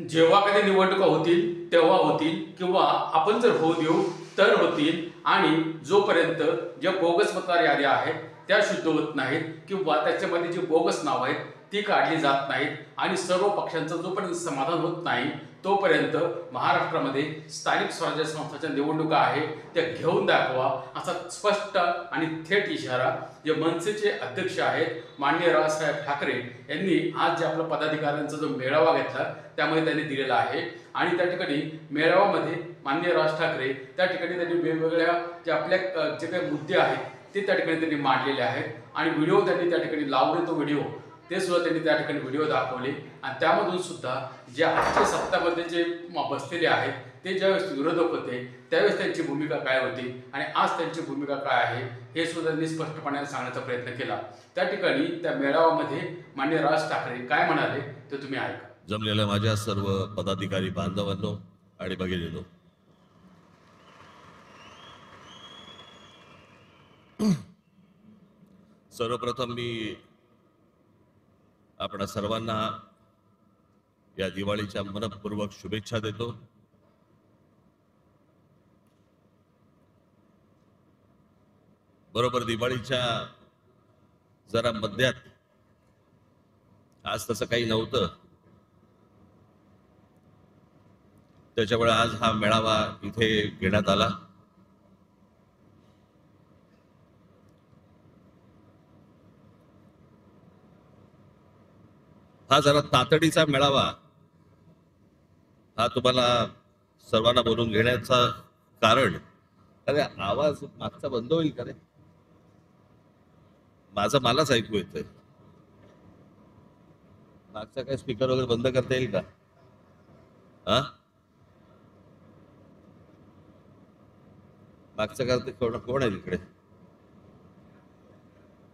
जेव्हा कधी निवडणुका होतील तेव्हा होतील किंवा आपण जर होऊ देऊ तर होतील आणि जोपर्यंत ज्या बोगस मतदार याद्या आहेत त्या शुद्ध होत नाहीत किंवा त्याच्यामध्ये जी बोगस नावं आहेत ती काढली जात नाहीत आणि सर्व पक्षांचं जोपर्यंत समाधान होत नाही तोपर्यंत महाराष्ट्रामध्ये स्थानिक स्वराज्य संस्थांच्या निवडणुका आहे त्या घेऊन दाखवा असा स्पष्ट आणि थेट इशारा जे मनसेचे अध्यक्ष आहेत माननीय रावसाहेब ठाकरे यांनी आज जे आपला पदाधिकाऱ्यांचा जो मेळावा घेतला त्यामध्ये त्यांनी दिलेला आहे। आणि त्या ठिकाणी मेळाव्यामध्ये माननीय राज ठाकरे त्या ठिकाणी त्यांनी वेगवेगळ्या जे आपल्या जे काही मुद्दे आहेत ते त्या ठिकाणी त्यांनी मांडलेले आहेत आणि व्हिडिओ त्यांनी त्या ठिकाणी लावले तो व्हिडिओ ते सुद्धा त्यांनी त्या ठिकाणी व्हिडिओ दाखवले आणि त्यामधून सुद्धा जे आजच्या सत्तामध्ये जे बसलेले आहेत ते ज्यावेळेस विरोधक होते त्यावेळेस त्यांची भूमिका काय होती आणि आज त्यांची भूमिका काय आहे हे सुद्धा त्यांनी स्पष्टपणे सांगण्याचा प्रयत्न केला। त्या ठिकाणी त्या मेळाव्यामध्ये माननीय राज ठाकरे काय म्हणाले ते तुम्ही ऐका। जमलेल्या माझ्या सर्व पदाधिकारी बांधवांनो आणि भगिनींनो, सर्वप्रथम मी आपणा सर्वांना या दिवाळीच्या मनपूर्वक शुभेच्छा देतो। बरोबर दिवाळीच्या जरा मध्यात, आज तसं काही नव्हतं, त्याच्यामुळे आज हा मेळावा इथे घेण्यात आला। हा जरा तातडीचा मेळावा, हा तुम्हाला सर्वांना बोलून घेण्याचा कारण, अरे आवाज मागचा बंद होईल का रे? माझं मलाच ऐकू येतंय, मागचा काय स्पीकर वगैरे बंद करता येईल का? हा, मागचा करते कोण आहे तिकडे?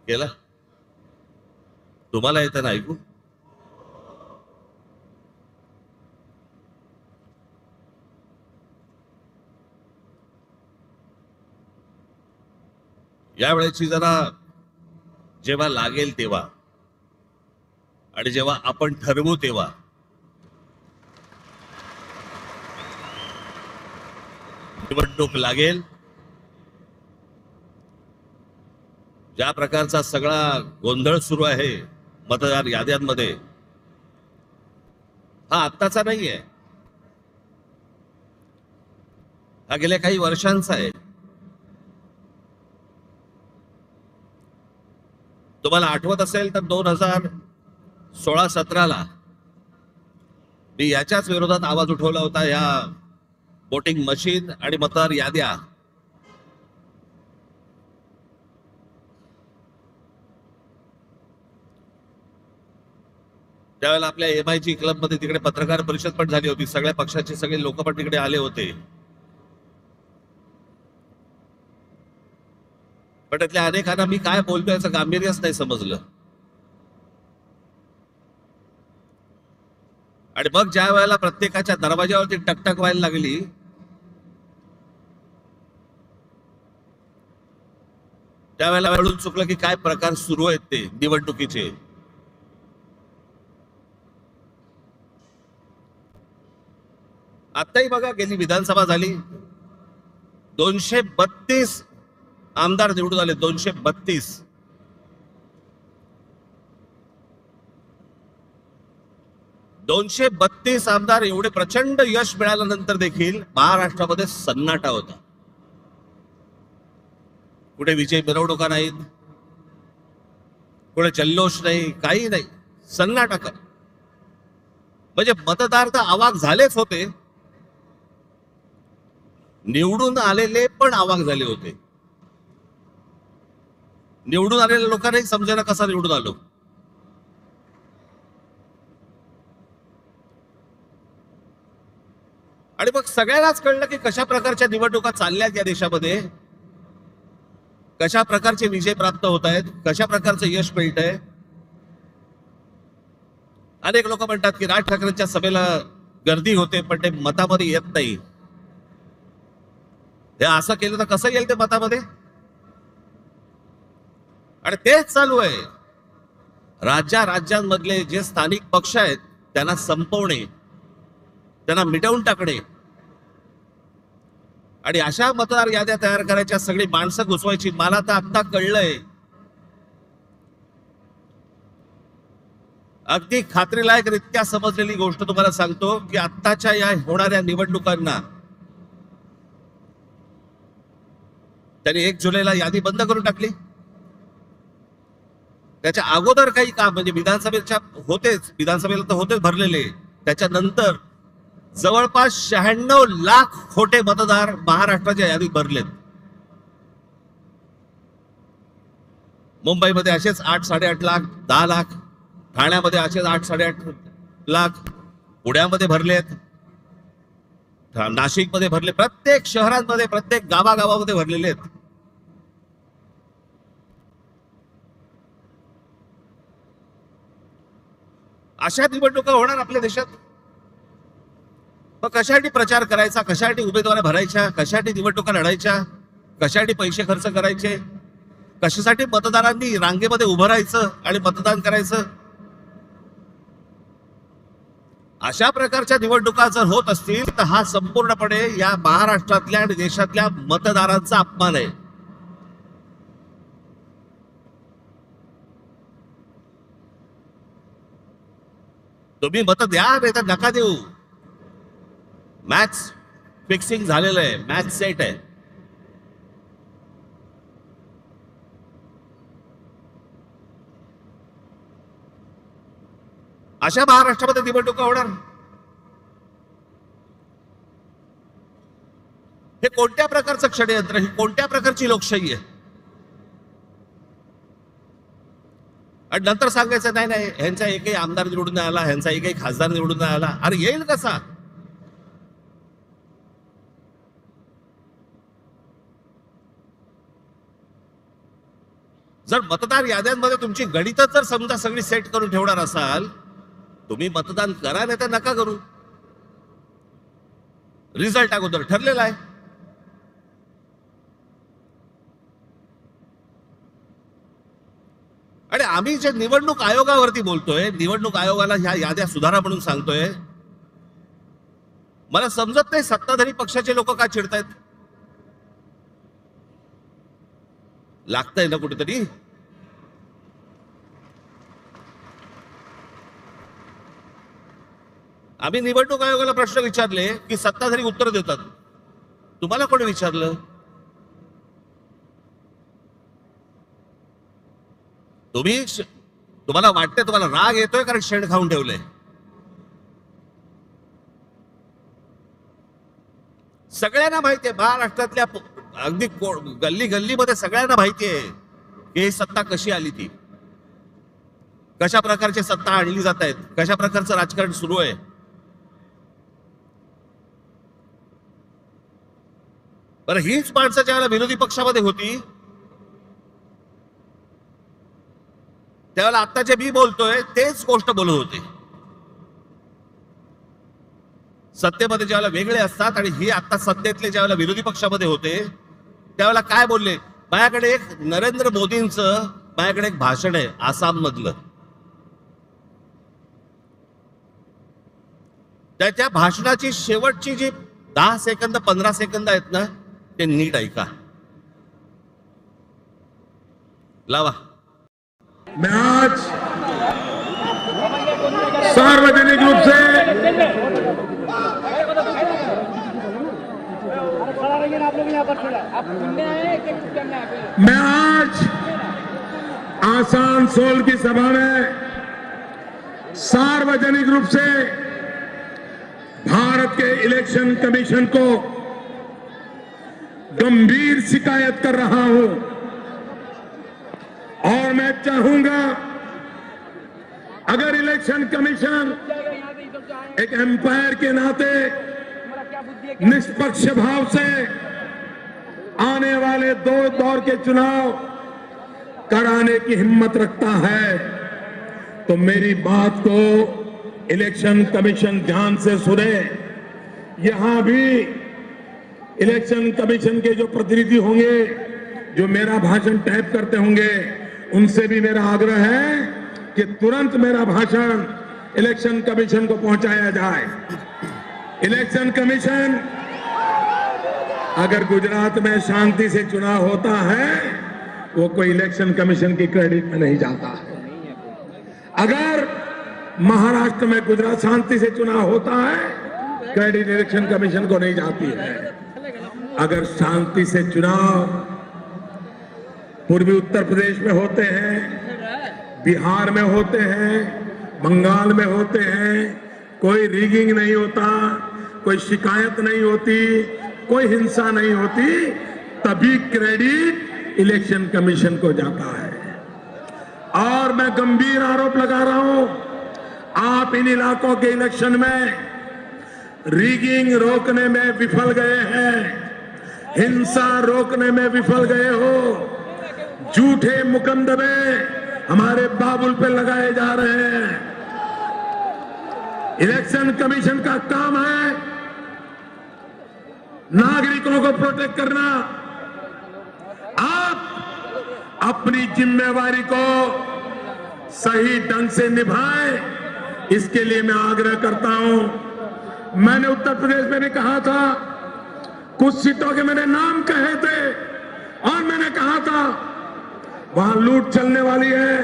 केला? तुम्हाला येतं ना ऐकू? यावेळेची जरा जेव्हा लागेल तेव्हा आणि जेव्हा आपण ठरवू तेव्हा निवडणूक लागेल, ज्या प्रकारचा सगळा गोंधळ सुरू आहे मतदार याद्यांमध्ये, हा आत्ताचा नाहीये, हा गेल्या काही वर्षांचा आहे। तुम्हाला आठवत असेल तर 2016-17ला मी याच्याच विरोधात आवाज उठवला होता, या वोटिंग मशीन आणि मतदार याद्या त्यावेळेला आपल्या MIG क्लब मध्ये तिकडे पत्रकार परिषद पण झाली होती, सगळ्या पक्षाचे सगळे लोक पण तिकडे आले होते, पण त्यातल्या अनेकांना मी काय बोलतोय याचं गांभीर्यच नाही समजलं। आणि मग ज्या वेळेला प्रत्येकाच्या दरवाजावरती टकटक व्हायला लागली, त्यावेळेला कळून चुकलं की काय प्रकार सुरू आहेत ते निवडणुकीचे। आताही बघा, गेली विधानसभा झाली, 232 आमदार निवडून आले, 232। आमदार, एवढे प्रचंड यश मिळाल्यानंतर देखील महाराष्ट्रामध्ये सन्नाटा होता। कुठे विजय मिरवणुका नाहीत, कुठे जल्लोष नाही, काही नाही, सन्नाटा कर। म्हणजे मतदार तर अवाक झालेच होते, निवडून आलेले पण अवाक झाले होते। निवडून आलेल्या लोकांनाही समजेना कसा निवडून आलो। आणि मग सगळ्यांनाच कळलं की कशा प्रकारच्या निवडणुका चालल्यात या देशामध्ये, कशा प्रकारचे विजय प्राप्त होत आहेत, कशा प्रकारचं यश मिळत आहे। अनेक लोक म्हणतात की राज ठाकरेंच्या सभेला गर्दी होते पण ते मतामध्ये येत नाही, हे असं केलं तर कसं येईल ते मतामध्ये? आणि तेच चालू आहे, राज्यांमधले जे स्थानिक पक्ष आहेत त्यांना संपवणे, त्यांना मिटवून टाकणे आणि अशा मतदार याद्या तयार करायच्या, सगळी माणसं घुसवायची. मला तर आता कळलंय, अगदी खात्रीलायकरित्या समजलेली गोष्ट तुम्हाला सांगतो की आत्ताच्या या होणाऱ्या निवडणुकांना त्यांनी 1 जुलैला यादी बंद करून टाकली. त्याच्या अगोदर काही काम म्हणजे विधानसभेला तर होतेच भरलेले, त्याच्यानंतर जवळपास 96 लाख खोटे मतदार महाराष्ट्राच्या यादीत भरलेत. मुंबईमध्ये असेच 8-8.5 लाख, 10 लाख, ठाण्यामध्ये असेच 8-8.5 लाख, पुण्यामध्ये भरलेत, नाशिकमध्ये भरले, प्रत्येक शहरांमध्ये, प्रत्येक गावागावामध्ये भरलेले आहेत. अशा निवडणुका होणार आपल्या देशात. मग कशासाठी प्रचार करायचा, कशासाठी उमेदवार भरायच्या, कशासाठी निवडणुका लढायच्या, कशासाठी पैसे खर्च करायचे, कशासाठी मतदारांनी रांगेमध्ये उभं राहायचं आणि मतदान करायचं. अशा प्रकारच्या निवडणुका जर होत असतील तर हा संपूर्णपणे या महाराष्ट्रातल्या आणि देशातल्या मतदारांचा अपमान आहे. तुम्ही मत द्या, नाही तर नका देऊ. मॅच फिक्सिंग झालेलं आहे, मॅच सेट आहे. अशा महाराष्ट्रामध्ये निवडणुका होणार. हे कोणत्या प्रकारचं षडयंत्र, ही कोणत्या प्रकारची लोकशाही आहे? आणि नंतर सांगायचं नाही नाही ह्यांचा एकही आमदार निवडून नाही आला, ह्यांचा एकही खासदार निवडून नाही आला. अरे येईल कसा? जर मतदार याद्यांमध्ये तुमची गणितच जर समजा सगळी सेट करून ठेवणार असाल, तुम्ही मतदान करा, नाही तर नका करू. रिझल्ट अगोदर ठरलेला आहे. आणि आम्ही जे निवडणूक आयोगावरती बोलतोय, निवडणूक आयोगाला ह्या याद्या सुधारा म्हणून सांगतोय, मला समजत नाही सत्ताधारी पक्षाचे लोक का चिडतायत. लागतंय ना कुठेतरी. आम्ही निवडणूक आयोगाला प्रश्न विचारले की सत्ताधारी उत्तर देतात. तुम्हाला कोणी विचारलं? तुम्हाला वाटतंय, तुम्हाला राग येतोय कारण शेण खाऊन ठेवलंय. सगळ्यांना माहितीये, महाराष्ट्रातल्या अगदी गल्ली गल्लीमध्ये सगळ्यांना माहितीये की ही सत्ता कशी आली, ती कशा प्रकारची सत्ता आणली जात आहेत, कशा प्रकारचं राजकारण सुरू आहे. बरं, हीच माणसं ज्यावेळेला विरोधी पक्षामध्ये होती त्यावेळेला आता जे मी बोलतोय तेच गोष्ट बोलत होते. सत्तेमध्ये ज्यावेळेला वेगळे असतात आणि ही आता सत्तेतले ज्यावेळेला विरोधी पक्षामध्ये होते त्यावेळेला काय बोलले? माझ्याकडे एक नरेंद्र मोदींचं माझ्याकडे एक भाषण आहे आसाम मधलं, त्याच्या भाषणाची शेवटची जी 10 सेकंद 15 सेकंद आहेत ना, ते नीट ऐका. लावा. मैं आज सार्वजनिक रूप से मैं आज आसनसोल की सभा में सार्वजनिक रूप से भारत के इलेक्शन कमीशन को गंभीर शिकायत कर रहा हूं और मैं चाहूंगा अगर इलेक्शन कमीशन एक एम्पायर के नाते निष्पक्ष भाव से आने वाले 2 दौर के चुनाव कराने की हिम्मत रखता है तो मेरी बात को इलेक्शन कमीशन ध्यान से सुने. यहां भी इलेक्शन कमीशन के जो प्रतिनिधि होंगे, जो मेरा भाषण टाइप करते होंगे, उनसे भी मेरा आग्रह है कि तुरंत मेरा भाषण इलेक्शन कमीशन को पहुंचाया जाए. इलेक्शन कमीशन अगर गुजरात में शांति से चुनाव होता है वो कोई इलेक्शन कमीशन की क्रेडिट में नहीं जाता है। अगर महाराष्ट्र में गुजरात शांति से चुनाव होता है क्रेडिट इलेक्शन कमीशन को नहीं जाती है। अगर शांति से चुनाव पूर्वी उत्तर प्रदेश में होते हैं, बिहार में होते हैं, बंगाल में होते हैं, कोई रिगिंग नहीं होता, कोई शिकायत नहीं होती, कोई हिंसा नहीं होती, तभी क्रेडिट इलेक्शन कमीशन को जाता है। और मैं गंभीर आरोप लगा रहा हूं, आप इन इलाकों के इलेक्शन में रिगिंग रोकने में विफल गए हैं, हिंसा रोकने में विफल गए हो, झूठे मुकदमे हमारे बाबुल पे लगाए जा रहे हैं। इलेक्शन कमीशन का काम है नागरिकों को प्रोटेक्ट करना। आप अपनी जिम्मेवारी को सही ढंग से निभाएं, इसके लिए मैं आग्रह करता हूं। मैंने उत्तर प्रदेश में कहा था, कुछ सीटों के मैंने नाम कहे थे और मैंने कहा था वहां लूट चलने वाली है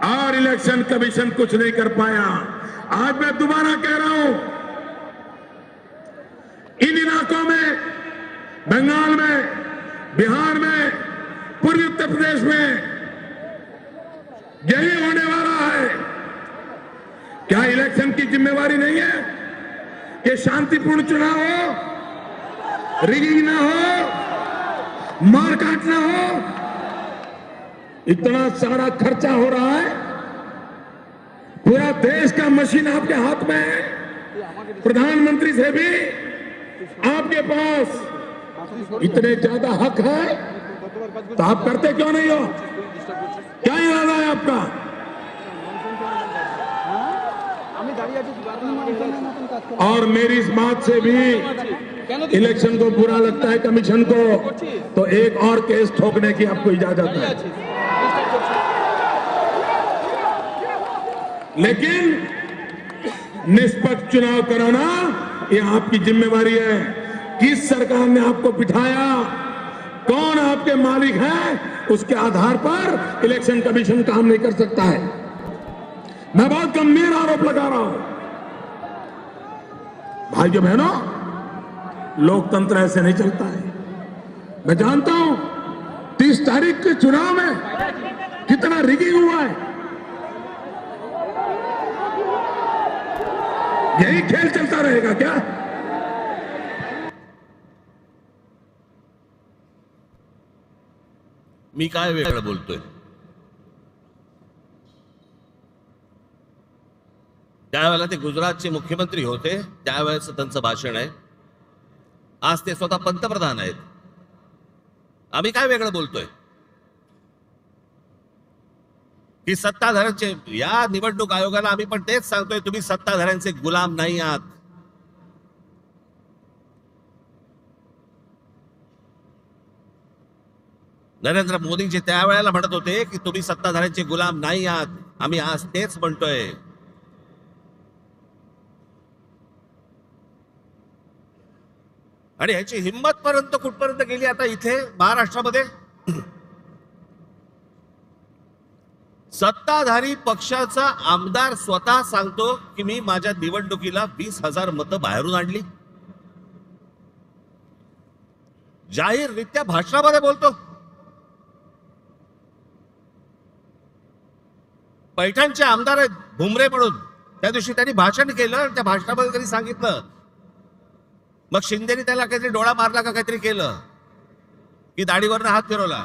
और इलेक्शन कमीशन कुछ नहीं कर पाया। आज मैं दोबारा कह रहा हूं, इन इलाकों में, बंगाल में, बिहार में, पूर्वी उत्तर प्रदेश में यही होने वाला है। क्या इलेक्शन की जिम्मेवारी नहीं है कि शांतिपूर्ण चुनाव हो, रिगिंग ना हो, मारकाट ना हो? इतना सारा खर्चा हो रहा है, पूरा देश का मशीन आपके हाथ में है, प्रधानमंत्री से भी आपके पास इतने ज्यादा हक है, तो आप करते क्यों नहीं हो? क्या इरादा है आपका? और मेरी इस बात से भी इलेक्शन को बुरा लगता है कमीशन को, तो एक और केस ठोकने की आपको इजाजत है। लेकिन निष्पक्ष चुनाव कराना ये आपकी जिम्मेवारी है। किस सरकार ने आपको बिठाया, कौन आपके मालिक है, उसके आधार पर इलेक्शन कमीशन काम नहीं कर सकता है। मैं बहुत गंभीर आरोप लगा रहा हूं। भाइयों बहनों, लोकतंत्र ऐसे नहीं चलता है। मैं जानता हूं 30 तारीख के चुनाव में कितना रिगिंग हुआ है। यही खेल चलता रहेगा क्या? मी काय वेगळं बोलतोय? त्यावेळेला ते गुजरातचे मुख्यमंत्री होते, त्यावेळेचं त्यांचं भाषण आहे. आज ते स्वतः पंतप्रधान आहेत. आम्ही काय वेगळं बोलतोय? की सत्ताधाऱ्यांचे, या निवडणूक आयोगाला आम्ही पण तेच सांगतोय, तुम्ही सत्ताधाऱ्यांचे गुलाम नाही आहात. नरेंद्र मोदीजी त्यावेळेला म्हणत होते की तुम्ही सत्ताधाऱ्यांचे गुलाम नाही आहात. आम्ही आज तेच म्हणतोय. आणि ह्याची हिंमत पर्यंत कुठपर्यंत गेली आता इथे महाराष्ट्रामध्ये? सत्ताधारी पक्षाचा आमदार स्वतः सांगतो की मी माझ्या निवडणुकीला 20,000 मतं बाहेरून आणली. जाहीररित्या भाषणामध्ये बोलतो. पैठणचे आमदार आहेत भुमरे म्हणून, त्या दिवशी त्यांनी भाषण केलं, त्या भाषणामध्ये त्यांनी सांगितलं. मग शिंदेनी त्याला काहीतरी डोळा मारला का काहीतरी केलं की दाढीवरनं हात फिरवला.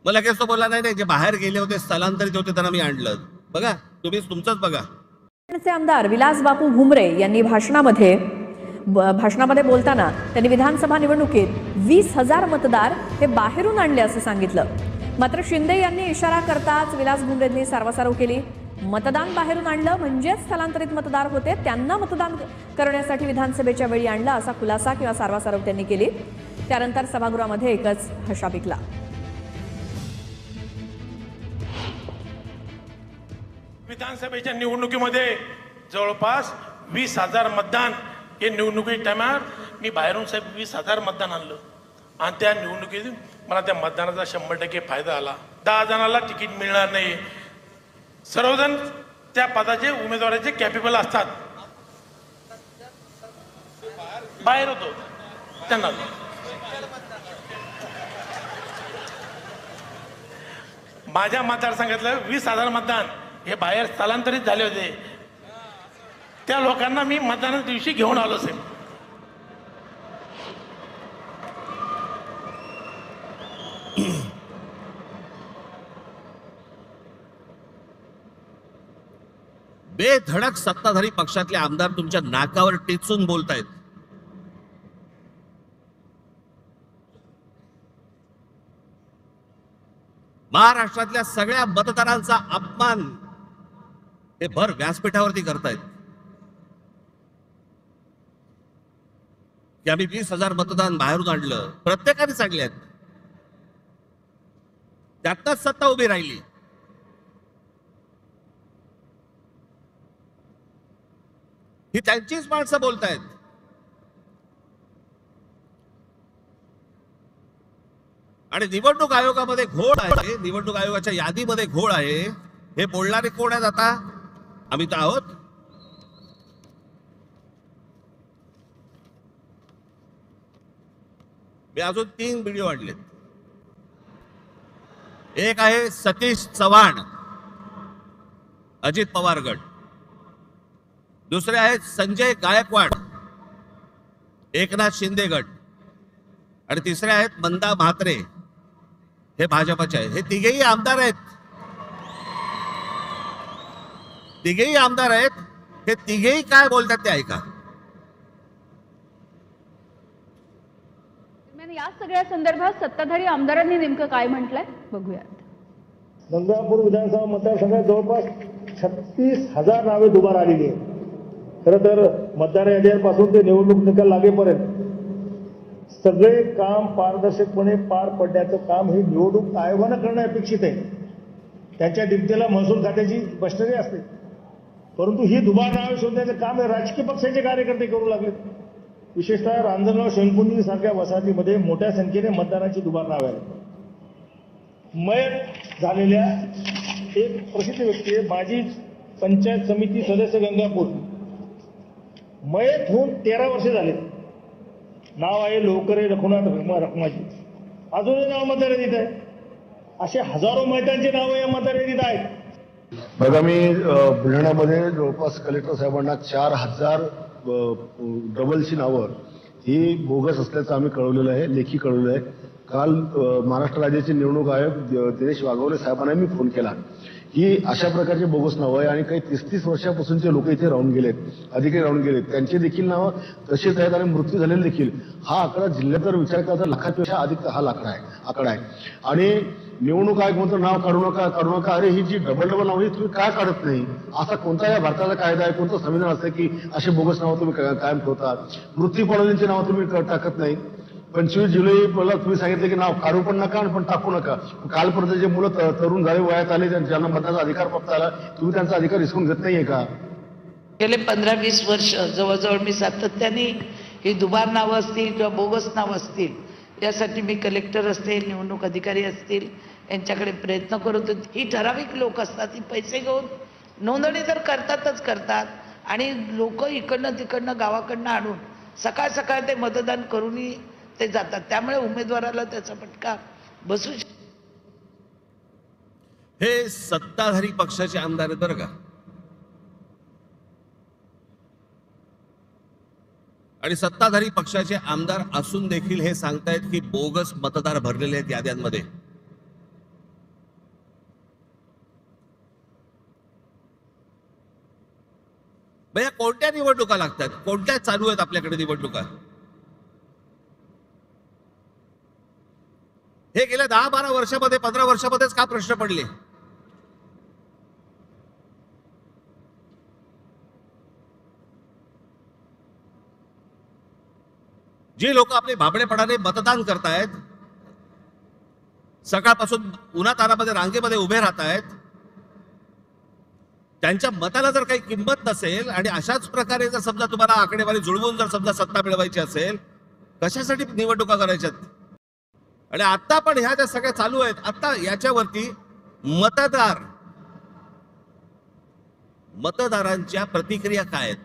मग लगेच तो बोलला, नाही नाही, जे बाहेर गेले होते, स्थलांतरित होते, त्यांना मी आणलं. बघा, तुम्ही तुमचंच बघा. आमदार विलास बापू भुमरे यांनी भाषणामध्ये बोलताना त्यांनी विधानसभा निवडणुकीत 20,000 मतदार हे बाहेरून आणले असं सांगितलं. मात्र शिंदे यांनी इशारा करताच विलास भुमरेंनी सारवासारव केली. मतदान बाहेरून आणलं म्हणजेच स्थलांतरित मतदार होते, त्यांना मतदान करण्यासाठी विधानसभेच्या वेळी आणलं असा खुलासा किंवा सारवासारव त्यांनी केली. त्यानंतर सभागृहामध्ये एकच हशा पिकला. विधान विधानसभेच्या निवडणुकीमध्ये जवळपास 20,000 मतदान हे निवडणुकी टायमार मी बाहेरून साहेब 20,000 मतदान आणलं आणि त्या निवडणुकीत मला त्या मतदानाचा 100% फायदा आला. 10 जणांना तिकीट मिळणार नाही. सर्वजण त्या पदाचे उमेदवाराचे कॅपेबल असतात. बाहेर होतो त्यांना माझ्या मतदारसंघातलं 20,000 मतदान हे बाहेर स्थलांतरित झाले होते. त्या लोकांना मी मतदानाच्या दिवशी घेऊन आलो साहेब. बेधडक सत्ताधारी पक्षातले आमदार तुमच्या नाकावर टेचून बोलतायत. महाराष्ट्रातल्या सगळ्या मतदारांचा अपमान हे भर व्यासपीठावरती करतायत की आम्ही 20,000 मतदान बाहेरून आणलं. प्रत्येकाने सांगल्यात, त्यातच सत्ता उभी राहिली. ही त्यांचीच माणसं बोलतायत. आणि निवडणूक आयोगामध्ये घोळ आहे, निवडणूक आयोगाच्या यादीमध्ये घोळ आहे. हे बोलणारे कोण आहेत आता? आम्ही तर आहोत. मी अजून 3 व्हिडिओ आणलेत. एक आहे सतीश चव्हाण, अजित पवार गट. दुसरे आहेत संजय गायकवाड, एकनाथ शिंदे गट. आणि तिसरे आहेत मंदा म्हात्रे, हे भाजपचे आहेत. हे तिघेही आमदार आहेत. तिघेही आमदार आहेत. हे तिघेही काय बोलतात ते ऐका. या सगळ्या संदर्भात सत्ताधारी आमदारांनी नेमकं काय म्हटलंय बघूयात. गंगापूर विधानसभा मतदारसंघात जवळपास 36,000 नावे दुबार आलेली आहेत. खरं तर मतदार याद्यांपासून ते निवडणूक निकाल लागेपर्यंत सगळे काम पारदर्शकपणे पार पडण्याचं काम हे निवडणूक आयोगानं करणं अपेक्षित आहे. त्यांच्या डिप्टीला महसूल खात्याची मशिनरी असते, परंतु ही दुबार नावे शोधण्याचं काम हे राजकीय पक्षाचे कार्यकर्ते करू लागले. विशेषतः रांजणगाव शेणकुंडी सारख्या वसाहतीमध्ये मोठ्या संख्येने मतदानाची दुबार नावे आहेत. मयत झालेल्या एक प्रसिद्ध व्यक्ती आहे, माजी पंचायत समिती सदस्य गंगापूर. मयत होऊन 13 वर्षे झाले. नाव आहे लोकरे रघुनाथ रखमाजी. अजूनही नाव मतदार यादीत आहे. असे हजारो मयतांचे नाव या मतदार यादीत आहेत. आगामी बुलढाण्यामध्ये जवळपास कलेक्टर साहेबांना 4,000 डबलची नावं ही बोगस असल्याचं आम्ही कळवलेलं आहे, लेखी कळवलं आहे. काल महाराष्ट्र राज्याचे निवडणूक आयोग दिनेश वाघोले साहेबांना मी फोन केला. ही अशा प्रकारची बोगस नावं आहे आणि काही 30-30 वर्षापासूनचे लोक इथे राहून गेलेत, अधिकारी राहून गेलेत. त्यांची देखील नावं तशीच आहेत आणि मृत्यू झालेले देखील. हा आकडा जिल्ह्यात जर विचार केला तर लाखापेक्षा अधिक हा आकडा आहे. आणि निवडणूक आयोग म्हणतो नाव काढू नका. अरे ही जी डबल नाव ही तुम्ही काय काढत नाही? असा कोणता या भारताचा कायदा आहे, कोणतं संविधान असतं की असे बोगस नावं तुम्ही कायम ठेवता? मृत्यू पावलेल्यांची नावं तुम्ही टाकत नाही. 25 जुलैला तुम्ही सांगितलं की नाव काढू पण नका पण टाकू नका. कालपर्यंत जे मुलं तरुण झाले, वयात आले, ज्यांना मतदानाचा अधिकार प्राप्त झाला, तुम्ही त्यांचा अधिकार हिसकून घेत नाहीये का? गेले 15-20 वर्ष जवळजवळ मी सातत्याने ही दुबार नावं असतील किंवा बोगस नावं असतील यासाठी मी कलेक्टर असतील, निवडणूक अधिकारी असतील यांच्याकडे प्रयत्न करत होते. ही ठराविक लोक असतात, ही पैसे घेऊन नोंदणी तर करतात आणि लोक इकडनं तिकडनं गावाकडनं आणून सकाळ सकाळ ते मतदान करूनही ते जातात. त्यामुळे उमेदवाराला त्याचा फटका बसू शकतो. हे सत्ताधारी पक्षाचे आमदार आहेत बरं का. आणि सत्ताधारी पक्षाचे आमदार असून देखील हे सांगतायत की बोगस मतदार भरलेले आहेत याद्यांमध्ये. भैया कोणत्या निवडणुका लागतात? कोणत्या चालू आहेत आपल्याकडे निवडणुका? हे गेल्या 10-12 वर्षामध्ये 15 वर्षामध्येच का प्रश्न पडले? जी लोक आपले भाबडेपणाने मतदान करतायत, सकाळपासून उन्हातानामध्ये रांगेमध्ये उभे राहतायत, त्यांच्या मताला जर काही किंमत नसेल आणि अशाच प्रकारे जर समजा तुम्हाला आकडेवारी जुळवून जर समजा सत्ता मिळवायची असेल, कशासाठी निवडणुका करायच्यात? आणि आता पण ह्या ज्या सगळ्या चालू आहेत, आता याच्यावरती मतदारांच्या प्रतिक्रिया काय आहेत?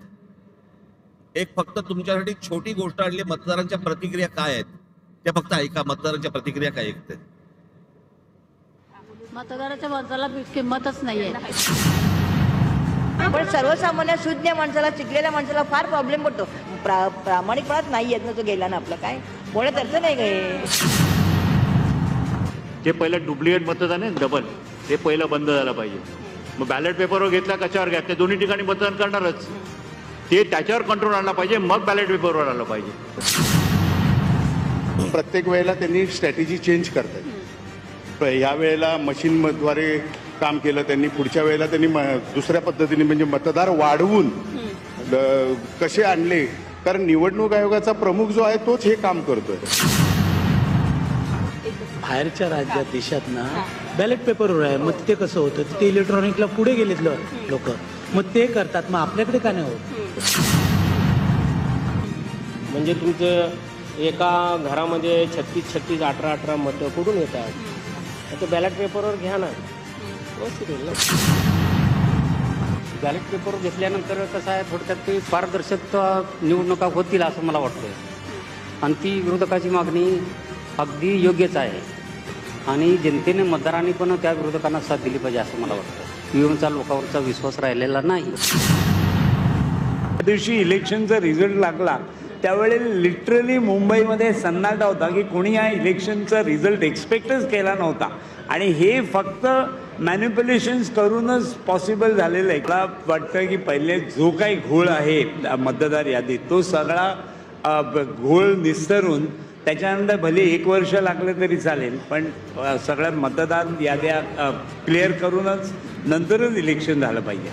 एक फक्त तुमच्यासाठी छोटी गोष्ट आणली, मतदारांच्या प्रतिक्रिया काय आहेत त्या फक्त ऐका. मतदारांच्या प्रतिक्रिया काय ऐकते? मतदाराच्या मताला किंमतच नाहीये. पण सर्वसामान्य शून्य माणसाला, शिकलेल्या माणसाला फार प्रॉब्लेम पडतो. प्रामाणिकपणात नाही येत ना, जो गेला ना आपलं काय बोलत अर्थ नाही काय. जे पहिलं डुप्लिकेट मतदान आहे डबल, ते पहिलं बंद झालं पाहिजे. मग बॅलेट पेपरवर घेतला कशावर घ्या, ते दोन्ही ठिकाणी मतदान करणारच, ते त्याच्यावर कंट्रोल आणला पाहिजे, मग बॅलेट पेपरवर आलं पाहिजे. प्रत्येक वेळेला त्यांनी स्ट्रॅटेजी चेंज करतात. ह्या वेळेला मशीनद्वारे काम केलं त्यांनी, पुढच्या वेळेला त्यांनी दुसऱ्या पद्धतीने म्हणजे मतदार वाढवून कसे आणले. कारण निवडणूक आयोगाचा प्रमुख जो आहे तोच हे काम करतोय. बाहेरच्या राज्यात देशात ना बॅलेट पेपरवर आहे, मग ते कसं होतं, ते इलेक्ट्रॉनिकला पुढे गेलेत लोक, मग ते करतात, मग आपल्याकडे का नाही होत? म्हणजे तुमचं एका घरामध्ये 36 18 मतं कुठून येतात? ते बॅलेट पेपरवर घ्या ना, बॅलेट पेपरवर घेतल्यानंतर कसं आहे, थोडक्यात ते पारदर्शकता निवडणुका होतील असं मला वाटतं. आणि ती विरोधकाची मागणी अगदी योग्यच आहे आणि जनतेने, मतदारांनी पण त्या विरोधकांना साथ दिली पाहिजे असं मला वाटतं. ईव्हीएमचा लोकांवरचा विश्वास राहिलेला नाही. त्या दिवशी इलेक्शनचा रिझल्ट लागला त्यावेळी लिटरली मुंबईमध्ये सन्नाटा होता की कोणी या इलेक्शनचा रिझल्ट एक्सपेक्टच केला नव्हता. आणि हे फक्त मॅनिप्युलेशन्स करूनच पॉसिबल झालेलं आहे. मला वाटतं की पहिले जो काही घोळ आहे मतदार यादीत, तो सगळा घोळ निस्तरून त्याच्यानंतर भले 1 वर्ष लागलं तरी चालेल, पण सगळ्या मतदार याद्या क्लिअर करूनच नंतरच इलेक्शन झालं पाहिजे.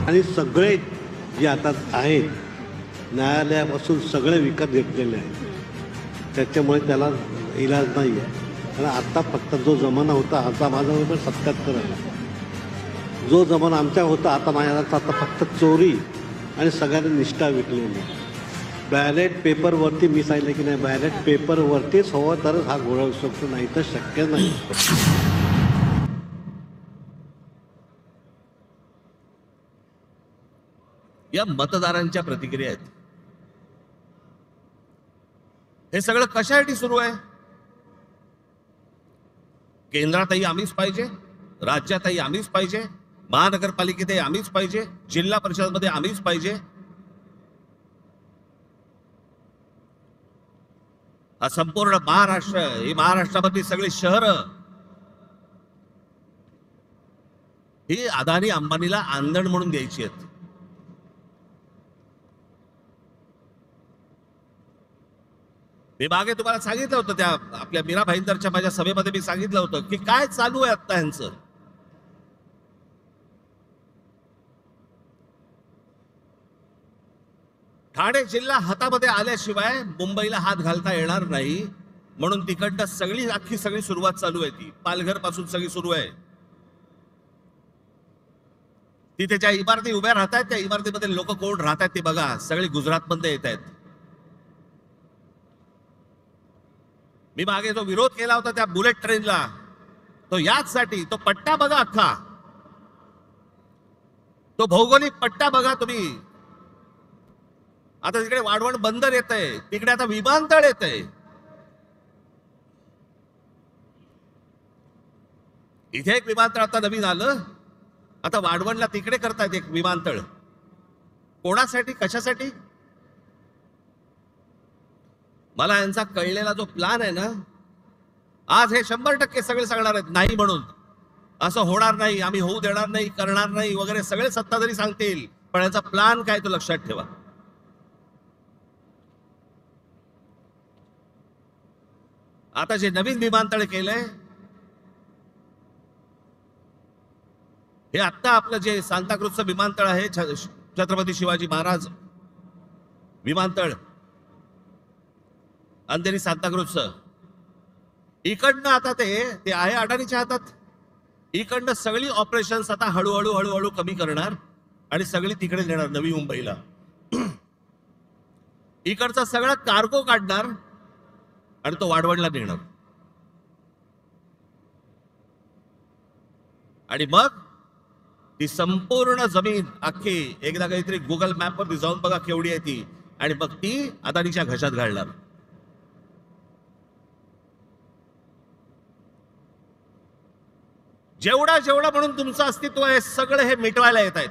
आणि सगळे जे आता आहेत न्यायालयापासून सगळे विकत घेतलेले आहेत, त्याच्यामुळे त्याला इलाज नाही आहे. कारण आत्ता फक्त जो जमाना होता, आता माझा वय 77 आहे, जो जमाना आमच्या होता आता माझ्या आता फक्त चोरी आणि सगळ्यांनी निष्ठा विकलेली. बॅलेट पेपरवरती मी सांगितलं की नाही, बॅलेट पेपरवरतीच हवं तरच हा घोळ होऊ शकतो, नाही तर शक्य नाही. या मतदारांच्या प्रतिक्रिया आहेत. हे सगळं कशासाठी सुरू आहे? केंद्रातही आम्हीच पाहिजे, राज्यातही आम्हीच पाहिजे, महानगरपालिकेतही आम्हीच पाहिजे, जिल्हा परिषदमध्ये आम्हीच पाहिजे. हा संपूर्ण महाराष्ट्र, ही महाराष्ट्रामधली सगळी शहरं ही अदानी अंबानीला आंदण म्हणून द्यायची आहेत. मी मागे तुम्हाला सांगितलं होतं, त्या आपल्या मीरा भाईंदरच्या माझ्या सभेमध्ये मी सांगितलं होतं की काय चालू आहे आता यांचं. ठाणे जिल्हा हातामध्ये आल्याशिवाय मुंबईला हात घालता येणार नाही, म्हणून तिकडनं सगळी सुरुवात चालू आहे. ती पालघर पासून सगळी सुरू आहे. तिथे ज्या इमारती उभ्या राहत आहेत त्या इमारतीमध्ये लोक कोण राहत आहेत ते बघा, सगळी गुजरात मध्ये येत आहेत. मी मागे जो विरोध केला होता त्या बुलेट ट्रेनला, तो याचसाठी, तो पट्टा बघा अख्खा, तो भौगोलिक पट्टा बघा तुम्ही. आता तिकडे वाढवण बंदर येत आहे, तिकडे आता विमानतळ येत आहे. इथे एक विमानतळ आता नवीन आलं, आता वाढवणला तिकडे करतायत एक विमानतळ. कोणासाठी, कशासाठी? मला यांचा कळलेला जो प्लान आहे ना, आज हे 100% सगळे सांगणार आहेत नाही म्हणून, असं होणार नाही, आम्ही होऊ देणार नाही, करणार नाही वगैरे सगळे सत्ताधारी सांगतील, पण यांचा प्लान काय तो लक्षात ठेवा. आता जे नवीन विमानतळ केलंय, हे आता आपलं जे सांताक्रूजचं विमानतळ आहे, छत्रपती शिवाजी महाराज विमानतळ, अंधेरी सांताक्रूजचं, इकडनं आता ते आहे अडाणीच्या हातात. इकडनं सगळी ऑपरेशन्स आता हळूहळू हळूहळू कमी करणार आणि सगळी तिकडे नेणार नवी मुंबईला. इकडचा सगळा कार्गो काढणार आणि तो वाढवणला नेणार. आणि मग ती संपूर्ण जमीन अख्खी एकदा काहीतरी गुगल मॅप वरती जाऊन बघा केवढी आहे ती, आणि मग ती अदानीच्या घशात घालणार. जेवढा जेवढा म्हणून तुमचं अस्तित्व आहे सगळं हे मिटवायला येत आहेत.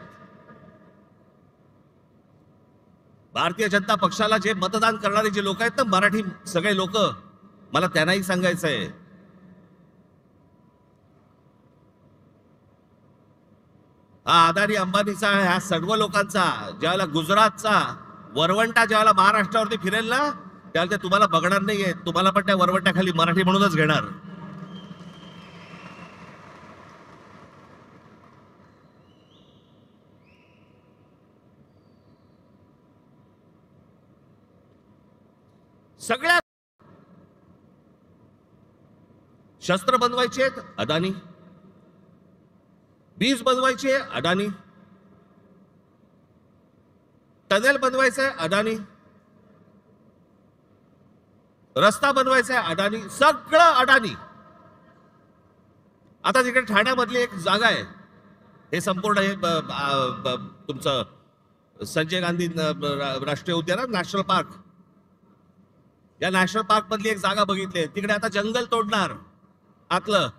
भारतीय जनता पक्षाला जे मतदान करणारे जे लोक आहेत ना, मराठी सगळे लोक, मला त्यांनाही सांगायचं आहे, हा अदानी अंबानीचा ह्या सर्व लोकांचा ज्यावेळेला गुजरातचा वरवंटा ज्यावेळेला महाराष्ट्रावरती फिरेल ना, त्यावेळेला ते तुम्हाला बघणार नाहीये, तुम्हाला पण त्या वरवंट्याखाली मराठी म्हणूनच घेणार. सगळ्या शस्त्र बनवायचे आहेत अदानी, बीज बनवायचे अदानी, टनेल बनवायचंय अदानी, रस्ता बनवायचा आहे अदानी, सगळं अदानी. आता तिकडे ठाण्यामधली एक जागा आहे, हे संपूर्ण हे तुमचं संजय गांधी राष्ट्रीय उद्यान नॅशनल पार्क, या नॅशनल पार्क मधली एक जागा बघितली, तिकडे आता जंगल तोडणार आतलं.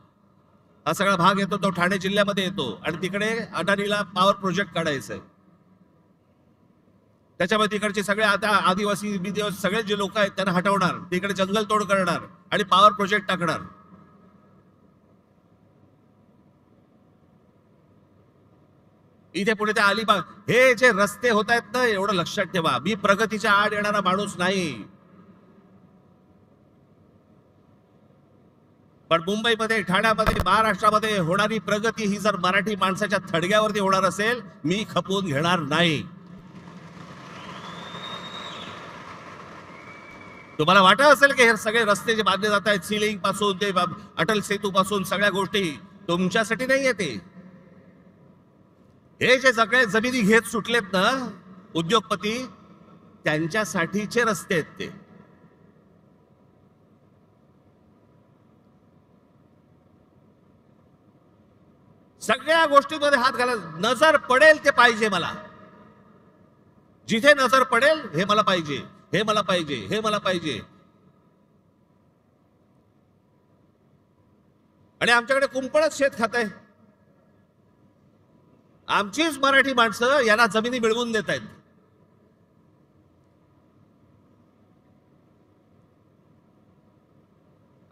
हा सगळा भाग येतो तो ठाणे जिल्ह्यामध्ये येतो आणि तिकडे अदानीला पॉवर प्रोजेक्ट काढायचं आहे. त्याच्यामध्ये तिकडचे सगळे आता आदिवासी सगळे जे लोक आहेत त्यांना हटवणार, तिकडे जंगल तोड करणार आणि पॉवर प्रोजेक्ट टाकणार. इथे पुढे ते अलिबाग, हे जे रस्ते होत आहेत ना, एवढं लक्षात ठेवा, मी प्रगतीच्या आड येणारा माणूस नाही, पण मुंबईमध्ये, ठाण्यामध्ये, महाराष्ट्रामध्ये होणारी प्रगती ही जर मराठी माणसाच्या थडग्यावरती होणार असेल, मी खपवून घेणार नाही. तुम्हाला वाटत असेल की हे सगळे रस्ते जे बांधले जात आहेत, सिलिंग पासून ते अटल सेतू पासून सगळ्या गोष्टी तुमच्यासाठी नाही येते. हे जे सगळे जमिनी घेत सुटलेत ना उद्योगपती, त्यांच्यासाठीचे रस्ते आहेत ते. सगळ्या गोष्टींमध्ये हात घाला, नजर पडेल ते पाहिजे मला, जिथे नजर पडेल हे मला पाहिजे, हे मला पाहिजे, हे मला पाहिजे. आणि आमच्याकडे कुंपणच शेत खात आहे, आमचीच मराठी माणसं यांना जमिनी मिळवून देत आहेत.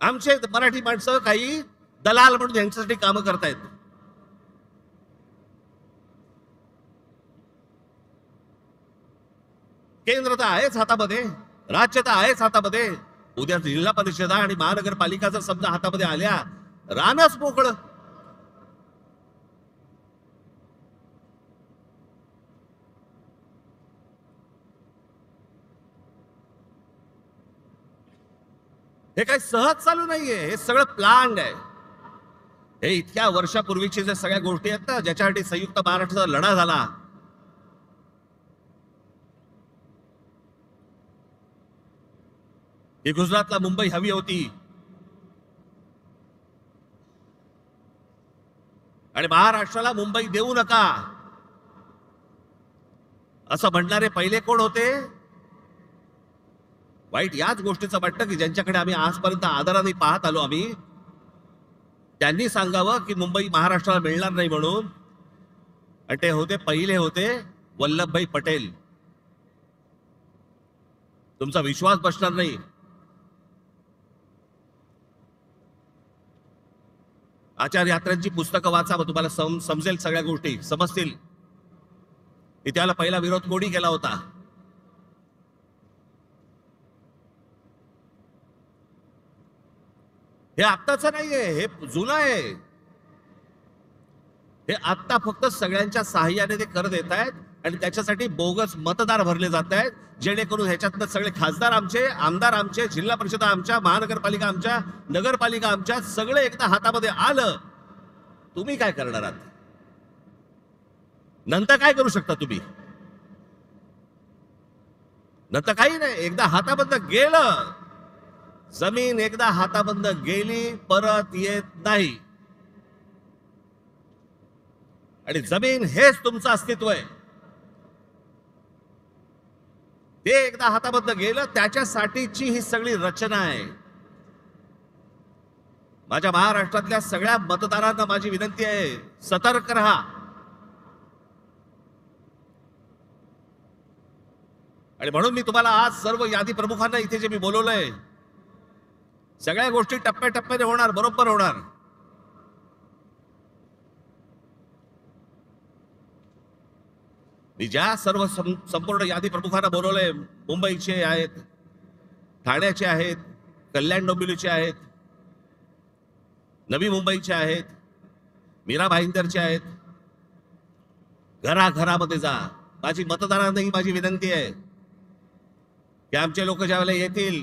आमचे मराठी माणसं काही दलाल म्हणून यांच्यासाठी कामं करतायत. केंद्र तर आहेच हातामध्ये, राज्य तर आहेच हातामध्ये. उद्या जिल्हा परिषदा आणि महानगरपालिका जर समजा हातामध्ये आल्या, रानच मोकळं. हे काही सहज चालू नाहीये, हे सगळं प्लॅन्ड आहे. हे इतक्या वर्षापूर्वीची जे सगळ्या गोष्टी आहेत ना, ज्याच्यासाठी संयुक्त महाराष्ट्राचा लढा झाला, ही गुजरातला मुंबई हवी होती आणि महाराष्ट्राला मुंबई देऊ नका असं म्हणणारे पहिले कोण होते? वाईट याच गोष्टीचं वाटतं की ज्यांच्याकडे आम्ही आजपर्यंत आदराने पाहत आलो आम्ही, त्यांनी सांगावं की मुंबई महाराष्ट्राला मिळणार नाही म्हणून. आणि ते होते, पहिले होते वल्लभभाई पटेल. तुमचा विश्वास बसणार नाही. आचार्य यात्रांची पुस्तकं वाचा, मग तुम्हाला समजेल, सगळ्या गोष्टी समजतील. त्याला पहिला विरोध कोणी केला होता? हे आत्ताचं नाहीये, हे जुनं आहे. हे आत्ता फक्त सगळ्यांच्या सहाय्याने ते करत येत आहेत आणि त्याच्यासाठी बोगस मतदार भरले जात आहेत, जेणेकरून ह्याच्यातनं सगळे खासदार आमचे, आमदार आमचे, जिल्हा परिषदा आमच्या, महानगरपालिका आमच्या, नगरपालिका आमच्या, सगळे एकदा हातामध्ये आलं तुम्ही काय करणार आहात? नंतर काय करू शकता तुम्ही? नंतर काही नाही. एकदा हाताबंद गेलं, जमीन एकदा हाताबंद गेली परत येत नाही. आणि जमीन हेच तुमचं अस्तित्व आहे. ते एकदा हाताबंद गेलं, त्याच्यासाठीची ही सगळी रचना आहे. माझ्या महाराष्ट्रातल्या सगळ्या मतदारांना माझी विनंती आहे, सतर्क रहा. आणि म्हणून मी तुम्हाला आज सर्व यादी प्रमुखांना इथे जे मी बोलवलंय, सगळ्या गोष्टी टप्प्याटप्प्याने होणार, बरोबर होणार. मी ज्या सर्व संपूर्ण यादी प्रमुखांना बोलवलंय, मुंबईचे आहेत, ठाण्याचे आहेत, कल्याण डोंबिवलीचे आहेत, नवी मुंबईचे आहेत, मीरा भाईंदरचे आहेत. घराघरामध्ये जा. माझी मतदारांनाही माझी विनंती आहे की आमचे लोक ज्यावेळेला येतील,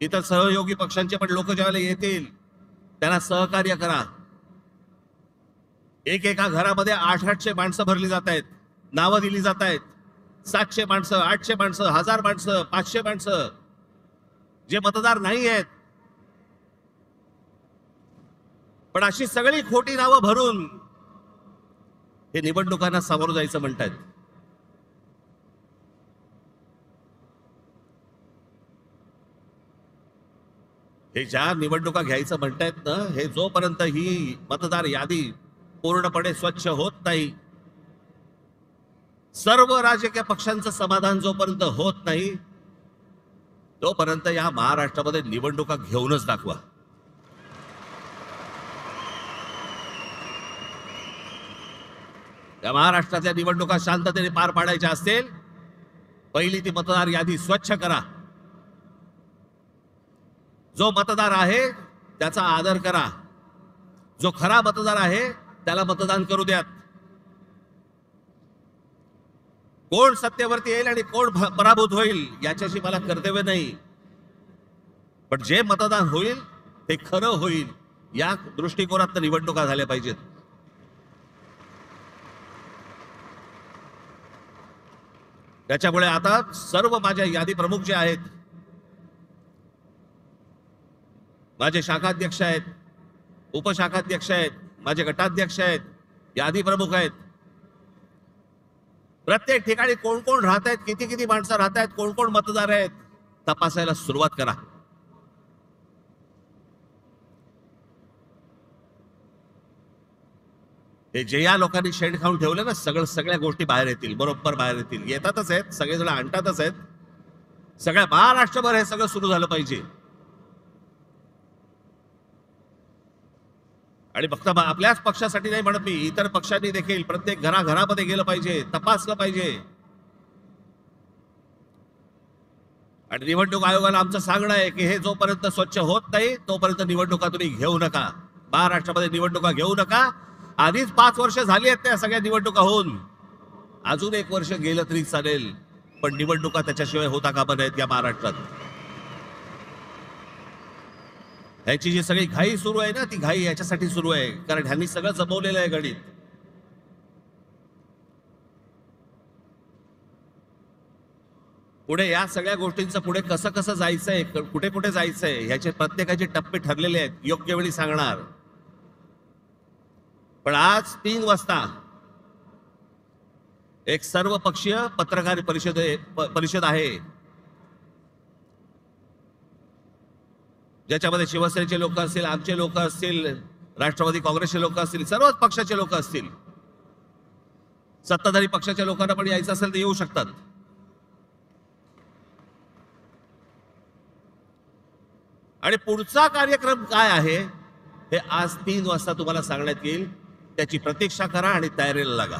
इतर सहयोगी पक्षांचे पण लोक ज्यावेळेला येतील, त्यांना सहकार्य करा. एका घरामध्ये 800 माणसं भरली जात आहेत, नावं दिली जात आहेत. 700 माणसं, 800 माणसं, 1000 माणसं, 500 माणसं जे मतदार नाही आहेत, पण अशी सगळी खोटी नावं भरून हे निवडणुकांना सामोरं जायचं म्हणतायत. हे ज्या निवडणुका घ्यायचं म्हणतायत ना, हे जोपर्यंत ही मतदार यादी पूर्णपणे स्वच्छ होत नाही, सर्व राजकीय पक्षांचं समाधान जोपर्यंत होत नाही, तोपर्यंत या महाराष्ट्रामध्ये निवडणुका घेऊनच दाखवा. या महाराष्ट्रातल्या निवडणुका शांततेने पार पाडायच्या असतील, पहिली ती मतदार यादी स्वच्छ करा. जो मतदार आहे त्याचा आदर करा. जो खरा मतदार आहे त्याला मतदान करू द्यात. कोण सत्तेवरती येईल आणि कोण पराभूत होईल याच्याशी मला कर्तव्य नाही, पण जे मतदान होईल ते खरं होईल, या दृष्टिकोनात निवडणुका झाल्या पाहिजेत. त्याच्यामुळे आता सर्व माझ्या यादी प्रमुख जे आहेत, माझे शाखाध्यक्ष आहेत, उपशाखाध्यक्ष आहेत, माझे गटाध्यक्ष आहेत, यादी प्रमुख आहेत, प्रत्येक ठिकाणी कोण कोण राहत आहेत, किती किती माणसं राहत आहेत, कोण कोण मतदार आहेत, तपासायला सुरुवात करा. हे जे या लोकांनी शेण खाऊन ठेवलं ना, सगळ्या गोष्टी बाहेर येतील, बरोबर बाहेर येतील. येतातच आहेत, सगळेजण आणतातच आहेत. सगळ्या महाराष्ट्रभर हे सगळं सुरू झालं पाहिजे. आणि फक्त आपल्याच पक्षासाठी नाही म्हणत मी, इतर पक्षांनी देखील प्रत्येक घराघरामध्ये गेलं पाहिजे, तपासलं पाहिजे. आणि निवडणूक आयोगाला आमचं सांगणं आहे की हे जोपर्यंत स्वच्छ होत नाही, तोपर्यंत निवडणुका तुम्ही घेऊ नका. महाराष्ट्रामध्ये निवडणुका घेऊ नका. आधीच 5 वर्ष झाली आहेत त्या सगळ्या निवडणुका होऊन. अजून 1 वर्ष गेलं तरी चालेल, पण निवडणुका त्याच्याशिवाय होता कामा नयेत या महाराष्ट्रात. ह्याची जी सगळी घाई सुरू आहे ना, ती घाई याच्यासाठी सुरू आहे, कारण ह्यांनी सगळं जमवलेलं आहे गणित. पुढे या सगळ्या गोष्टींचं पुढे कसं कसं जायचंय, कुठे कुठे जायचंय, ह्याचे प्रत्येकाचे टप्पे ठरलेले आहेत, योग्य वेळी सांगणार. पण आज 3 वाजता एक सर्वपक्षीय पत्रकार परिषद आहे, ज्याच्यामध्ये शिवसेनेचे लोक असतील, आमचे लोक असतील, राष्ट्रवादी काँग्रेसचे लोक असतील, सर्वच पक्षाचे लोक असतील. सत्ताधारी पक्षाच्या लोकांना पण यायचं असेल तर येऊ शकतात. आणि पुढचा कार्यक्रम काय आहे हे आज 3 वाजता तुम्हाला सांगण्यात येईल. त्याची प्रतीक्षा करा आणि तयारीला लागा.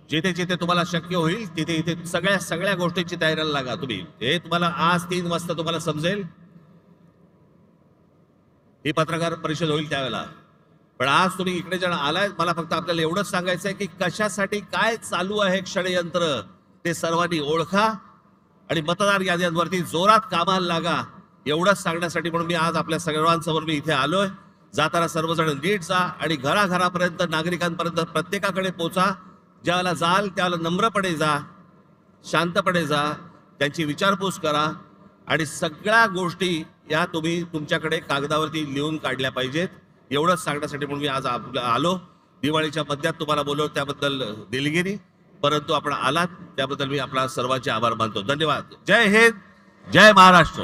जिथे जिथे तुम्हाला शक्य होईल तिथे इथे सगळ्या गोष्टींची तयारीला लागा तुम्ही. हे तुम्हाला आज 3 वाजता तुम्हाला समजेल. ही पत्रकार परिषद होईल त्यावेळेला. पण आज तुम्ही इकडे जण आलाय, मला फक्त आपल्याला एवढंच सांगायचं आहे की कशासाठी काय चालू आहे षडयंत्र ते सर्वांनी ओळखा आणि मतदार याद्यांवरती जोरात कामाला लागा एवढंच सांगण्यासाठी म्हणून मी आज आपल्या सर्वांसमोर मी इथे आलोय. जाताना सर्वजण नीट जा आणि घराघरापर्यंत नागरिकांपर्यंत प्रत्येकाकडे पोचा. ज्याला जाल त्याला नम्रपणे जा, शांतपणे जा, त्यांची विचारपूस करा आणि सगळ्या गोष्टी या तुम्ही तुमच्याकडे कागदावरती लिहून काढल्या पाहिजेत. एवढंच सांगण्यासाठी म्हणून मी आज आलो. दिवाळीच्या मध्यात तुम्हाला बोलवलं त्याबद्दल दिलगिरी, परंतु आपण आलात त्याबद्दल मी आपला सर्वांचे आभार मानतो. धन्यवाद. जय हिंद, जय महाराष्ट्र.